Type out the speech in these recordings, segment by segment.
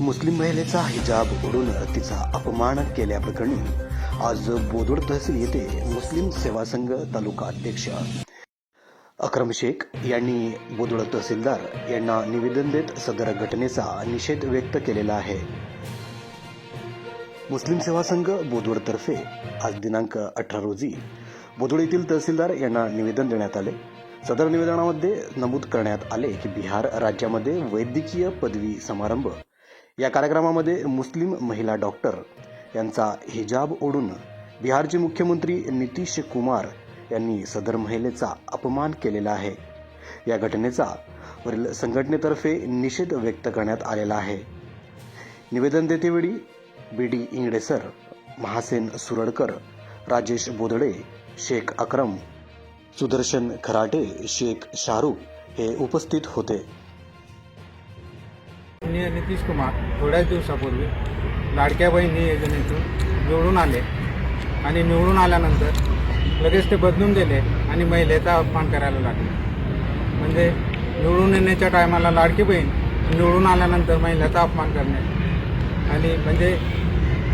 मुस्लिम महिलेचा हिजाब उडून तिचा अपमान केल्याप्रकरणी आज बोदवड तहसील येथे मुस्लिम सेवा संघ तालुका अध्यक्ष अक्रम शेख यांनी बोदवड तहसीलदार यांना निवेदन देत सदर घटनेचा निषेध व्यक्त केलेला आहे। मुस्लिम सेवा संघ बोदवडतर्फे आज दिनांक 18 रोजी बोदवड येथील तहसीलदार यांना निवेदन देण्यात आले। सदर निवेदनामध्ये नमूद करण्यात आले की बिहार राज्यामध्ये वैद्यकीय पदवी समारंभ या कार्यक्रमामध्ये मुस्लिम महिला डॉक्टर यांचा हिजाब ओढून बिहारचे मुख्यमंत्री नितीश कुमार यांनी सदर महिलेचा अपमान केलेला आहे। या घटनेचा वरील संघटनेतर्फे निषेध व्यक्त करण्यात आलेला आहे। निवेदन देतेवेळी बीडी इंगडे सर, महासेन सुरडकर, राजेश बोदडे, शेख अक्रम, सुदर्शन खराटे, शेख शाहरुख हे उपस्थित होते। नितीश कुमार थोड्याच दिवसापूर्वी लाडक्या बहिणी योजनेतून निवडून आले आणि निवडून आल्यानंतर लगेच ते बदलून गेले आणि महिलेचा अपमान करायला लागले। म्हणजे निवडून येण्याच्या टायमाला लाडकी बहीण, निवडून आल्यानंतर महिलेचा अपमान करणे आणि म्हणजे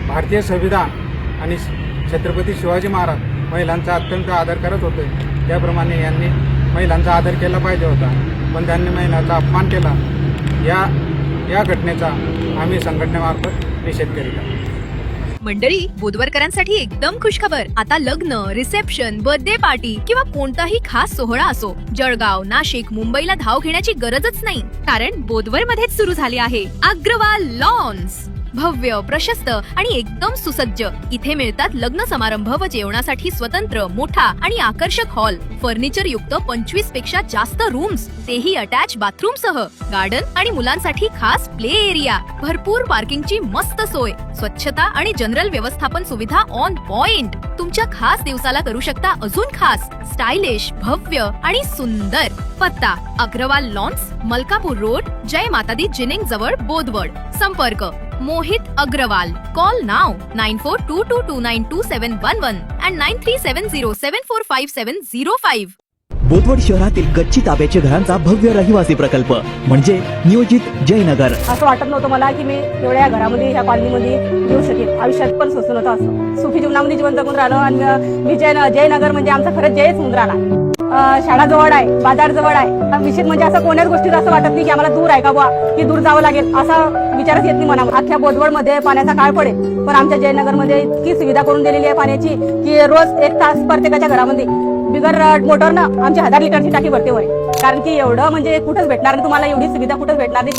भारतीय संविधान आणि छत्रपती शिवाजी महाराज महिलांचा अत्यंत आदर करत होते, त्याप्रमाणे यांनी महिलांचा आदर केला पाहिजे होता, पण त्यांनी महिलांचा अपमान केला। या घटनेचा आम्ही संघटनेमार्फत निषेध करीत आहोत। मंडळी, बोदवडकरांसाठी एकदम खुशखबर। आता लग्न, रिसेप्शन, बर्थडे पार्टी किंवा कोणताही खास सोहळा असो, जळगाव, नाशिक, मुंबईला धाव घेण्याची गरजच नाही, कारण बोदवडमध्येच सुरू झाले आहे अग्रवाल लॉन्स। भव्य, प्रशस्त आणि एकदम सुसज्ज इथे मिळतात लग्न समारंभ व जेवणासाठी स्वतंत्र मोठा आणि आकर्षक हॉल, फर्निचर युक्त 25 पेक्षा जास्त रूम्स, तेही अटॅच बाथरूम सह, गार्डन आणि मुलांसाठी खास प्ले एरिया, भरपूर पार्किंगची मस्त सोय, स्वच्छता आणि जनरल व्यवस्थापन सुविधा ऑन पॉइंट। तुमच्या खास दिवसाला करू शकता अजून खास, स्टायलिश, भव्य आणि सुंदर। पत्ता Agarwal lawns, Malkapur road, Jai Mata Di ginning जवळ, बोदवड। संपर्क Mohit Agarwal. Call now 9422292711 and 9370745705। Bodwad शहरातील गच्ची ताब्याचे घरांचा भव्य रहिवासी प्रकल्प म्हणजे नियोजित जयनगर। असं वाटत नव्हतं मला की मी एवढ्या घरामध्ये ह्या कॉलनीमध्ये येऊ शकेल। आयुष्यात पण सोसून होतं असं सुखी जीवनामध्ये जीवन जगून राहिलो आणि मी जयनगर म्हणजे आमचा खरंच जयच होऊन राहिला। शाळा जवळ आहे, बाजार जवळ आहे, विशेष म्हणजे असं कोण्याच गोष्टीत असं वाटत नाही की आम्हाला दूर आहे का बुवा, की दूर जावं लागेल असा विचारच येत नाही मनावर। अख्ख्या बोदवडमध्ये पाण्याचा काळ पडेल, पण आमच्या जयनगरमध्ये इतकी सुविधा करून दिलेली आहे पाण्याची की रोज 1 तास प्रत्येकाच्या घरामध्ये बिगर मोटरनं आमची 1000 लिटरची टाकी भरते वर, कारण की एवढं म्हणजे कुठंच भेटणार नाही तुम्हाला, एवढी सुविधा कुठंच भेटणार नाही।